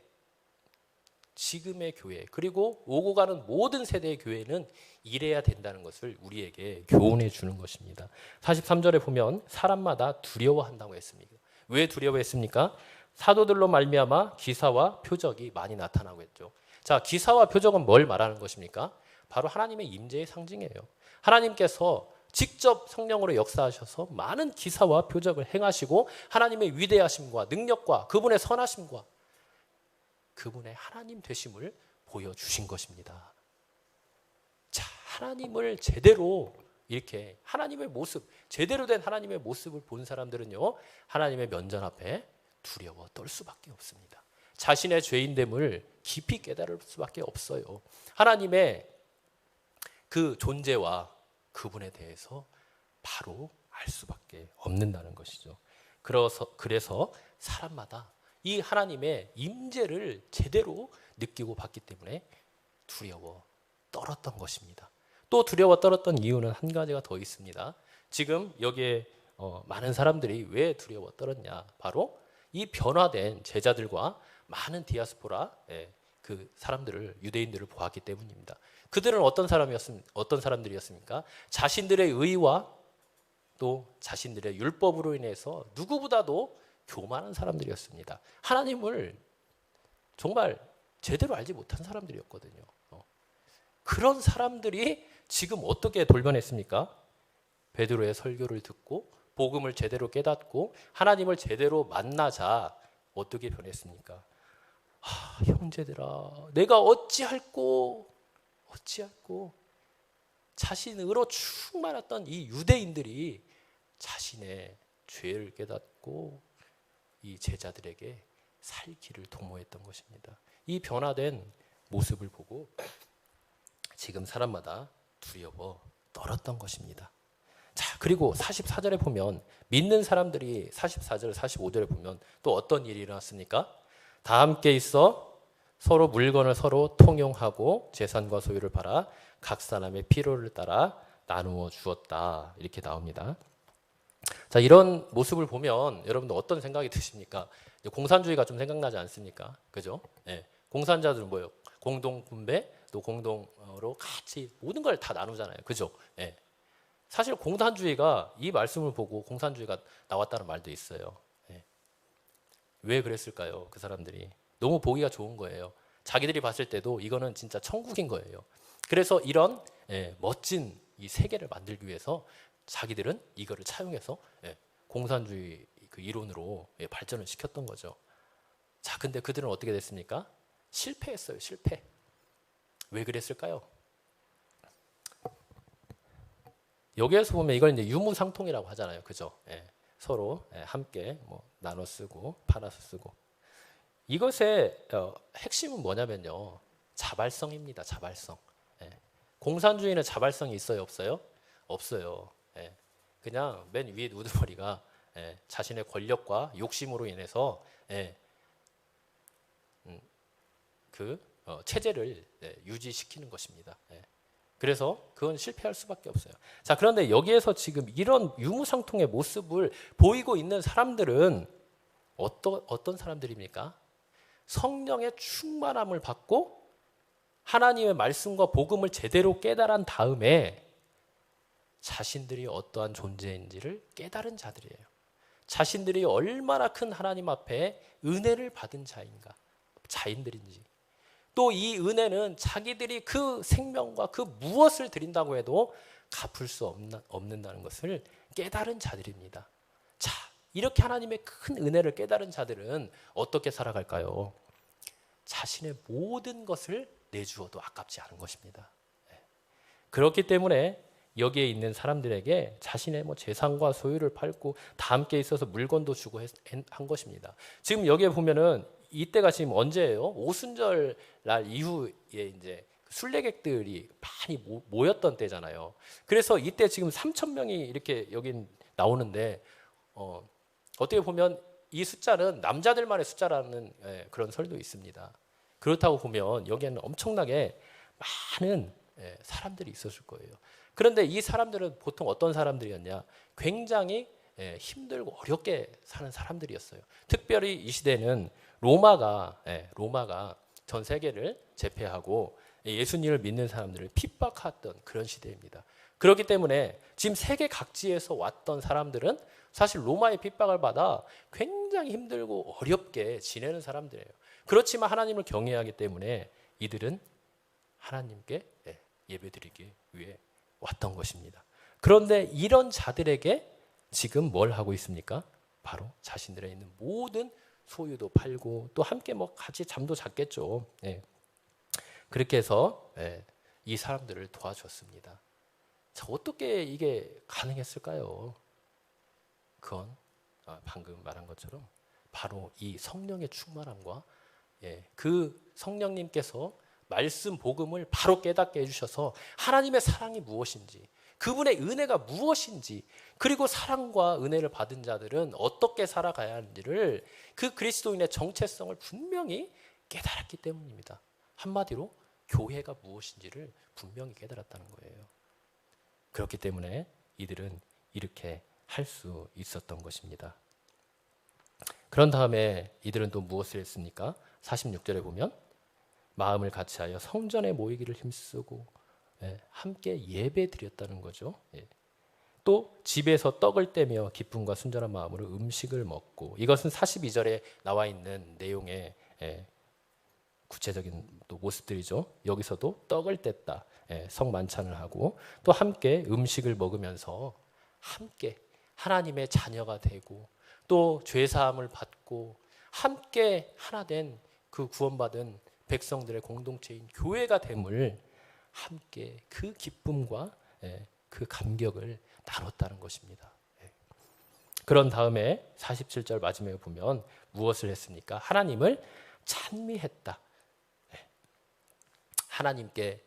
지금의 교회 그리고 오고 가는 모든 세대의 교회는 이래야 된다는 것을 우리에게 교훈해 주는 것입니다. 43절에 보면 사람마다 두려워한다고 했습니다. 왜 두려워했습니까? 사도들로 말미암아 기사와 표적이 많이 나타나고 했죠. 자, 기사와 표적은 뭘 말하는 것입니까? 바로 하나님의 임재의 상징이에요. 하나님께서 직접 성령으로 역사하셔서 많은 기사와 표적을 행하시고 하나님의 위대하심과 능력과 그분의 선하심과 그분의 하나님 되심을 보여주신 것입니다. 자, 하나님을 제대로 이렇게 하나님의 모습, 제대로 된 하나님의 모습을 본 사람들은요, 하나님의 면전 앞에 두려워 떨 수밖에 없습니다. 자신의 죄인됨을 깊이 깨달을 수밖에 없어요. 하나님의 그 존재와 그분에 대해서 바로 알 수밖에 없는다는 것이죠. 그래서 사람마다 이 하나님의 임재를 제대로 느끼고 봤기 때문에 두려워 떨었던 것입니다. 또 두려워 떨었던 이유는 한 가지가 더 있습니다. 지금 여기에 많은 사람들이 왜 두려워 떨었냐? 바로 이 변화된 제자들과 많은 디아스포라 그 사람들을, 유대인들을 보았기 때문입니다. 그들은 어떤 사람들이었습니까? 자신들의 의와 또 자신들의 율법으로 인해서 누구보다도 교만한 사람들이었습니다. 하나님을 정말 제대로 알지 못한 사람들이었거든요. 그런 사람들이 지금 어떻게 돌변했습니까? 베드로의 설교를 듣고 복음을 제대로 깨닫고 하나님을 제대로 만나자 어떻게 변했습니까? 형제들아, 내가 어찌할꼬 자신으로 충만했던 이 유대인들이 자신의 죄를 깨닫고 이 제자들에게 살 길을 도모했던 것입니다. 이 변화된 모습을 보고 지금 사람마다 두려워 떨었던 것입니다. 자, 그리고 44절에 보면 믿는 사람들이 44절, 45절에 보면 또 어떤 일이 일어났습니까? 다 함께 있어 서로 물건을 서로 통용하고 재산과 소유를 팔아 각 사람의 필요를 따라 나누어 주었다. 이렇게 나옵니다. 자, 이런 모습을 보면 여러분들 어떤 생각이 드십니까? 공산주의가 좀 생각나지 않습니까? 그죠? 네. 공산자들은 뭐예요? 공동 분배, 또 공동으로 같이 모든 걸 다 나누잖아요. 그죠? 네. 사실 공산주의가 이 말씀을 보고 공산주의가 나왔다는 말도 있어요. 네. 왜 그랬을까요? 그 사람들이 너무 보기가 좋은 거예요. 자기들이 봤을 때도 이거는 진짜 천국인 거예요. 그래서 이런 멋진 이 세계를 만들기 위해서 자기들은 이거를 차용해서 공산주의 그 이론으로 발전을 시켰던 거죠. 자, 근데 그들은 어떻게 됐습니까? 실패했어요. 실패. 왜 그랬을까요? 여기에서 보면 이걸 이제 유무상통이라고 하잖아요. 그죠? 서로 함께 뭐 나눠 쓰고 팔아서 쓰고. 이것의 핵심은 뭐냐면요. 자발성입니다. 자발성. 공산주의는 자발성이 있어요? 없어요? 없어요. 그냥 맨 위에 우두머리가 자신의 권력과 욕심으로 인해서 그 체제를 유지시키는 것입니다. 그래서 그건 실패할 수밖에 없어요. 자, 그런데 여기에서 지금 이런 유무상통의 모습을 보이고 있는 사람들은 어떤 사람들입니까? 성령의 충만함을 받고 하나님의 말씀과 복음을 제대로 깨달은 다음에 자신들이 어떠한 존재인지를 깨달은 자들이에요. 자신들이 얼마나 큰 하나님 앞에 은혜를 받은 자인들인지. 또 이 은혜는 자기들이 그 생명과 그 무엇을 드린다고 해도 갚을 수 없는다는 것을 깨달은 자들입니다. 자, 이렇게 하나님의 큰 은혜를 깨달은 자들은 어떻게 살아갈까요? 자신의 모든 것을 내주어도 아깝지 않은 것입니다. 그렇기 때문에 여기에 있는 사람들에게 자신의 뭐 재산과 소유를 팔고 다 함께 있어서 물건도 주고 한 것입니다. 지금 여기에 보면은 이때가 지금 언제예요? 오순절 날 이후에 이제 순례객들이 많이 모였던 때잖아요. 그래서 이때 지금 3,000명이 이렇게 여긴 나오는데 어떻게 보면 이 숫자는 남자들만의 숫자라는 그런 설도 있습니다. 그렇다고 보면 여기에는 엄청나게 많은 사람들이 있었을 거예요. 그런데 이 사람들은 보통 어떤 사람들이었냐? 굉장히 힘들고 어렵게 사는 사람들이었어요. 특별히 이 시대는 로마가 전 세계를 제패하고 예수님을 믿는 사람들을 핍박했던 그런 시대입니다. 그렇기 때문에 지금 세계 각지에서 왔던 사람들은 사실 로마의 핍박을 받아 굉장히 힘들고 어렵게 지내는 사람들이에요. 그렇지만 하나님을 경외하기 때문에 이들은 하나님께 예배드리기 위해 왔던 것입니다. 그런데 이런 자들에게 지금 뭘 하고 있습니까? 바로 자신들에 있는 모든 소유도 팔고 또 함께 뭐 같이 잠도 잤겠죠. 예. 그렇게 해서 이 사람들을 도와줬습니다. 자, 어떻게 이게 가능했을까요? 그건 방금 말한 것처럼 바로 이 성령의 충만함과 그 성령님께서 말씀 복음을 바로 깨닫게 해주셔서 하나님의 사랑이 무엇인지, 그분의 은혜가 무엇인지, 그리고 사랑과 은혜를 받은 자들은 어떻게 살아가야 하는지를 그 그리스도인의 정체성을 분명히 깨달았기 때문입니다. 한마디로 교회가 무엇인지를 분명히 깨달았다는 거예요. 그렇기 때문에 이들은 이렇게 할 수 있었던 것입니다. 그런 다음에 이들은 또 무엇을 했습니까? 46절에 보면 마음을 같이하여 성전에 모이기를 힘쓰고 함께 예배 드렸다는 거죠. 또 집에서 떡을 떼며 기쁨과 순전한 마음으로 음식을 먹고, 이것은 42절에 나와 있는 내용의 구체적인 또 모습들이죠. 여기서도 떡을 뗐다, 성만찬을 하고 또 함께 음식을 먹으면서 함께 하나님의 자녀가 되고 또 죄사함을 받고 함께 하나 된 그 구원받은 백성들의 공동체인 교회가 됨을 함께 그 기쁨과 그 감격을 나눴다는 것입니다. 그런 다음에 47절 마지막에 보면 무엇을 했습니까? 하나님을 찬미했다. 하나님께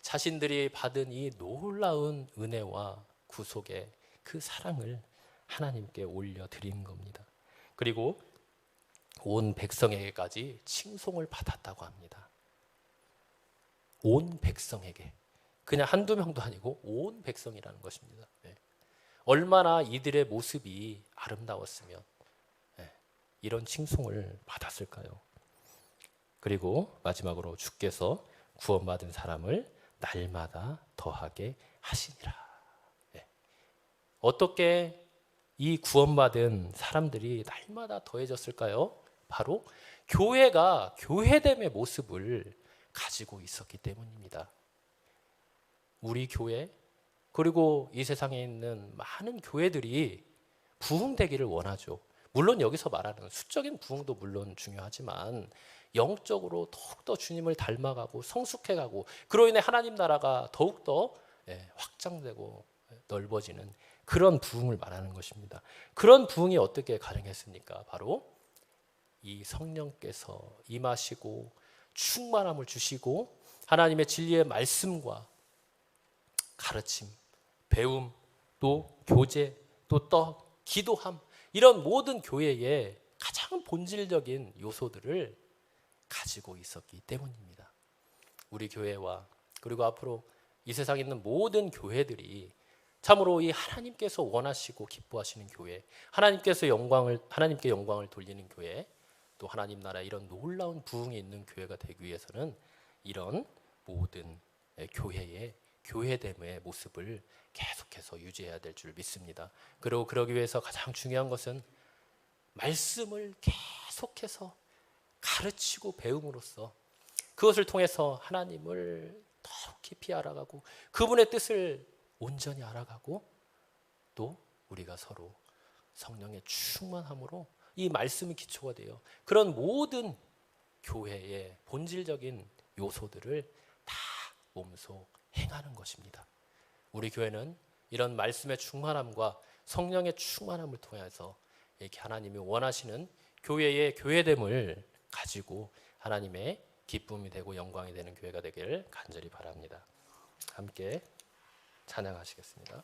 자신들이 받은 이 놀라운 은혜와 구속의 그 사랑을 하나님께 올려드린 겁니다. 그리고 온 백성에게까지 칭송을 받았다고 합니다. 온 백성에게. 그냥 한두 명도 아니고 온 백성이라는 것입니다. 얼마나 이들의 모습이 아름다웠으면 이런 칭송을 받았을까요? 그리고 마지막으로 주께서 구원받은 사람을 날마다 더하게 하시니라. 어떻게 이 구원받은 사람들이 날마다 더해졌을까요? 바로 교회가 교회됨의 모습을 가지고 있었기 때문입니다. 우리 교회, 그리고 이 세상에 있는 많은 교회들이 부흥되기를 원하죠. 물론 여기서 말하는 수적인 부흥도 물론 중요하지만 영적으로 더욱더 주님을 닮아가고 성숙해가고, 그로 인해 하나님 나라가 더욱더 확장되고 넓어지는 그런 부흥을 말하는 것입니다. 그런 부흥이 어떻게 가능했습니까? 바로 이 성령께서 임하시고 충만함을 주시고 하나님의 진리의 말씀과 가르침, 배움, 또 교제, 또 떡, 기도함, 이런 모든 교회의 가장 본질적인 요소들을 가지고 있었기 때문입니다. 우리 교회와 그리고 앞으로 이 세상에 있는 모든 교회들이 참으로 이 하나님께서 원하시고 기뻐하시는 교회, 하나님께 영광을 돌리는 교회, 또 하나님 나라 이런 놀라운 부흥이 있는 교회가 되기 위해서는 이런 모든 교회의 교회됨의 모습을 계속해서 유지해야 될 줄 믿습니다. 그리고 그러기 위해서 가장 중요한 것은 말씀을 계속해서 가르치고 배움으로써 그것을 통해서 하나님을 더 깊이 알아가고 그분의 뜻을 온전히 알아가고, 또 우리가 서로 성령의 충만함으로 이 말씀이 기초가 돼요. 그런 모든 교회의 본질적인 요소들을 다 몸소 행하는 것입니다. 우리 교회는 이런 말씀의 충만함과 성령의 충만함을 통해서 이렇게 하나님이 원하시는 교회의 교회됨을 가지고 하나님의 기쁨이 되고 영광이 되는 교회가 되기를 간절히 바랍니다. 함께 찬양하시겠습니다.